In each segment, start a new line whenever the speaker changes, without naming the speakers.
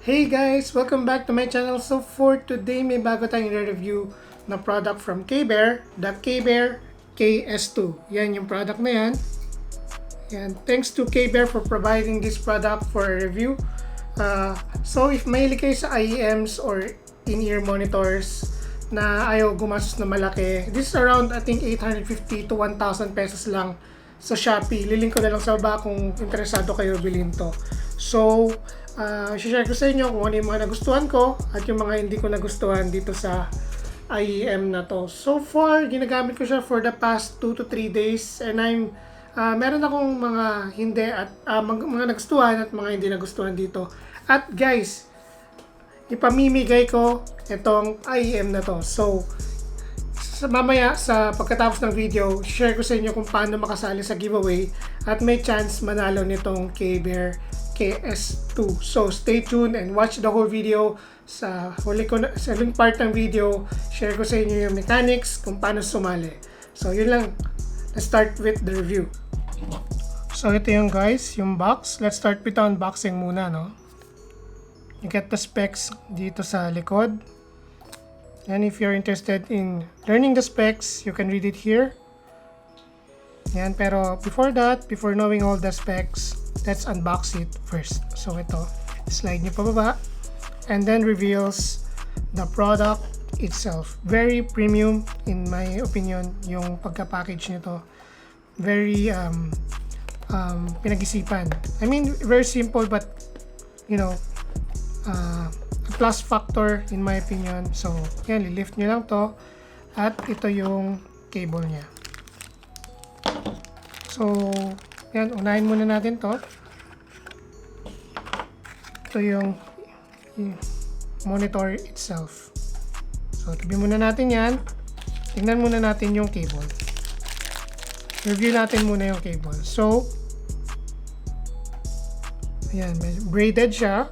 Hey guys! Welcome back to my channel. So for today, may bago tayong re-review na product from KBEAR, the KBEAR KS2. Yan yung product na yan. Yan. Thanks to KBEAR for providing this product for a review. So if mahilig kayo sa IEMs or in-ear monitors na ayaw gumastos na malaki, this is around I think 850 to 1,000 pesos lang sa Shopee. Lilink ko na lang sa baba kung interesado kayo bilhin to. So, share ko sa inyo kung ano yung mga nagustuhan ko at yung mga hindi ko nagustuhan dito sa IEM na to. So far, ginagamit ko siya for the past 2 to 3 days and meron akong mga hindi at mga nagustuhan at mga hindi nagustuhan dito. At guys, ipamimigay ko itong IEM na to. So, mamaya sa pagkatapos ng video, share ko sa inyo kung paano makasali sa giveaway at may chance manalo nitong KBEAR KS2. So stay tuned and watch the whole video. Sa huling part ng video, share ko sa inyo yung mechanics kung paano sumali. So yun lang. Let's start with the review. So ito yung guys, yung box. Let's start with the unboxing muna, no? You get the specs dito sa likod. And if you're interested in learning the specs, you can read it here. Yan, pero before that, before knowing all the specs, let's unbox it first. So ito, slide nyo pababa and then reveals the product itself. Very premium in my opinion yung pagka-package nito. Very pinag-isipan. I mean, very simple but you know, a plus factor in my opinion. So yan, lift nyo lang to at ito yung cable nya. So yan, unahin muna natin to. Ito yung monitor itself. So tabi muna natin yan. Tingnan muna natin yung cable. Review natin muna yung cable. So ayan, braided siya.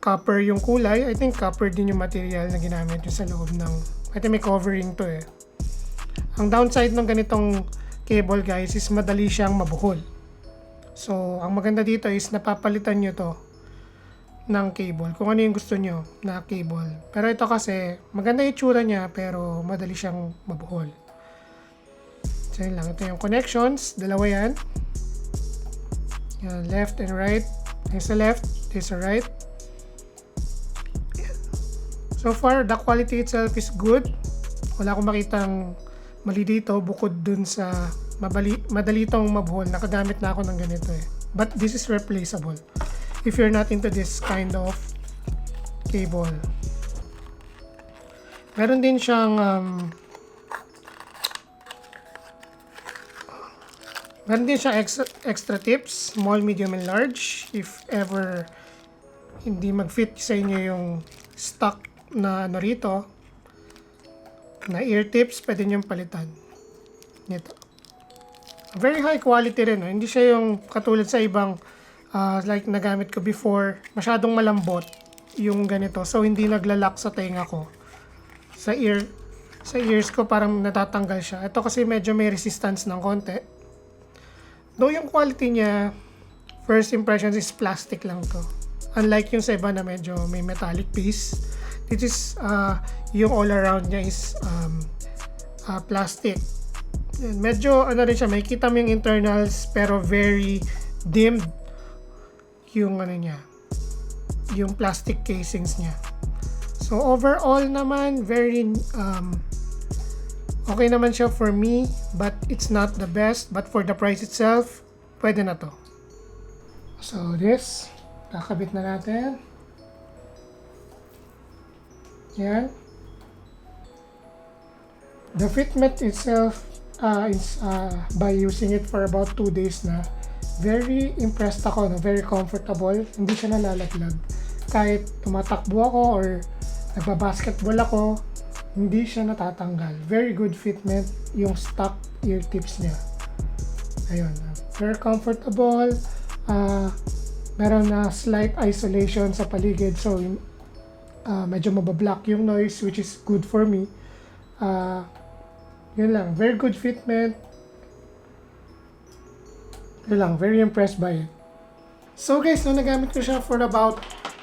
Copper yung kulay. I think copper din yung material na ginamit yung sa loob ng, I think may covering to eh. Ang downside ng ganitong cable guys is madali siyang mabuhol. So ang maganda dito is napapalitan nyo to ng cable kung ano yung gusto nyo na cable. Pero ito kasi maganda yung itsura niya pero madali siyang mabuhol. So yun lang, ito yung connections, dalawa yan. Yan, left and right. There's a left, there's a right. So far the quality itself is good. Wala akong makitang mali dito bukod dun sa madali itong mabuhol. Nakagamit na ako ng ganito eh. But this is replaceable if you're not into this kind of cable. Meron din siyang extra tips, small, medium, and large. If ever hindi mag-fit sa inyo yung stock na ano rito, na ear tips, pwede nyo palitan. Nito. Very high quality rin. No? Hindi siya yung katulad sa ibang like nagamit ko before. Masyadong malambot yung ganito. So hindi naglalak sa tenga ko. Sa ears ko parang natatanggal siya. Ito kasi medyo may resistance ng konti. Though yung quality niya, first impressions is plastic lang to. Unlike yung sa iba na medyo may metallic piece. This is yung all around niya is plastic. Medyo ano rin siya, may kita mo yung internals pero very dimmed yung ano niya, yung plastic casings niya. So overall naman very okay naman siya for me, but it's not the best, but for the price itself pwede na to. So this, kakabit na natin. Yan. The Fitment itself is by using it for about 2 days na, very impressed ako, no? Very comfortable, hindi siya nalalaglag. Kahit tumatakbo ako or nagbabasketball ako, hindi siya natatanggal. Very good fitment yung stock ear tips niya. Ayun, very comfortable. Meron na slight isolation sa paligid, so medyo mabablock yung noise, which is good for me. Yun lang, very good fitment. Yun lang, very impressed by it. So guys, no, nagamit ko siya for about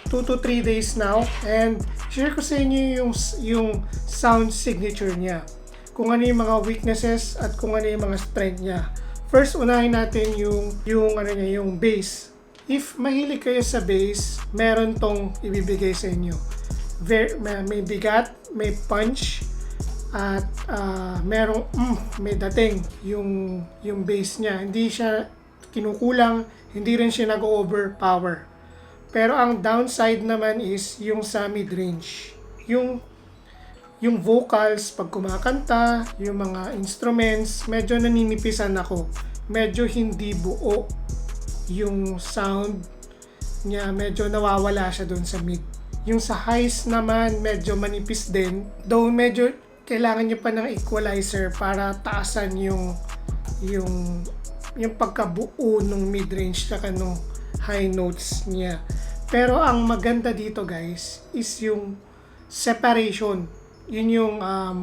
2 to 3 days now, and share ko sa inyo yung sound signature niya. Kung ano yung mga weaknesses at kung ano yung mga strength niya. First, unahin natin yung bass. If mahilig kayo sa bass, meron tong ibibigay sa inyo. May bigat, may punch, at may dating yung bass niya. Hindi siya kinukulang, hindi rin siya nag-overpower. Pero ang downside naman is yung sa mid-range. Yung vocals, pag kumakanta, yung mga instruments, medyo naninipisan ako. Medyo hindi buo yung sound niya, medyo nawawala siya doon sa mid. Yung sa highs naman, medyo manipis din. Though medyo kailangan nyo pa ng equalizer para taasan yung pagkabuo ng mid-range saka nung high notes niya. Pero ang maganda dito guys is yung separation. Yun yung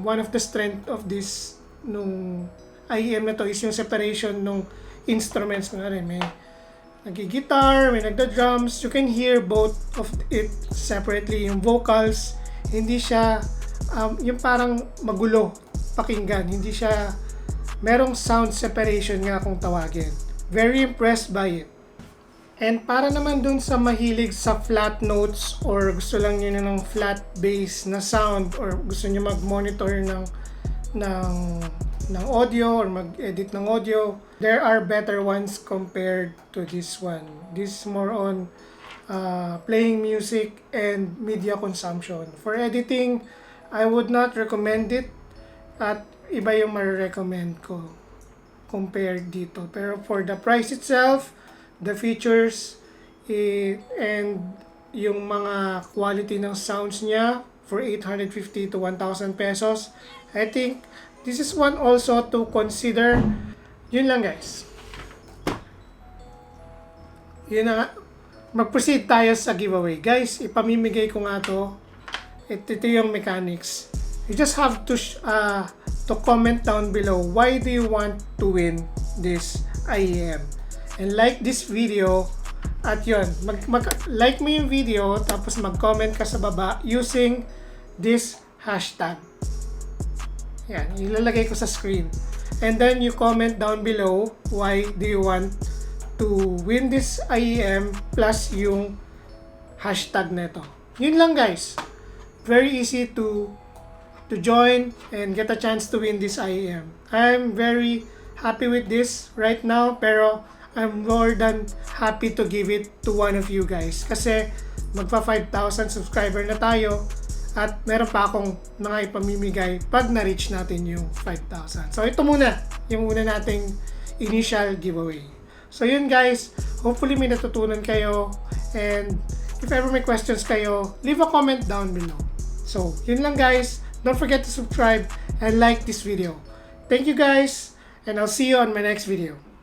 one of the strength of this nung IEM na to is yung separation nung instruments. May nag-guitar, may nagda-drums. You can hear both of it separately. Yung vocals, hindi siya yung parang magulo pakinggan. Hindi siya merong sound separation nga kung tawagin. Very impressed by it. And para naman dun sa mahilig sa flat notes or gusto lang nyo ng flat bass na sound or gusto nyo mag-monitor ng audio or mag-edit ng audio, there are better ones compared to this one. This is more on playing music and media consumption. For editing, I would not recommend it at iba yung ma-recommend ko compared dito. Pero for the price itself, the features and yung mga quality ng sounds niya for 850 to 1,000 pesos, I think this is one also to consider. Yun lang guys. Yun na nga. Mag-proceed tayo sa giveaway. Guys, ipamimigay ko nga to. Ito yung mechanics. You just have to comment down below why do you want to win this IEM. And like this video, at yun, like mo yung video, tapos mag-comment ka sa baba using this hashtag. Yan, ilalagay ko sa screen. And then you comment down below why do you want to win this IEM plus yung hashtag neto. Yun lang guys. Very easy to join and get a chance to win this IEM. I'm very happy with this right now, pero I'm more than happy to give it to one of you guys. Kasi magpa 5,000 subscriber na tayo at meron pa akong mga ipamimigay pag na-reach natin yung 5,000. So ito muna, yung una nating initial giveaway. So yun guys, hopefully may natutunan kayo, and if ever may questions kayo, leave a comment down below. So yun lang guys, don't forget to subscribe and like this video. Thank you guys, and I'll see you on my next video.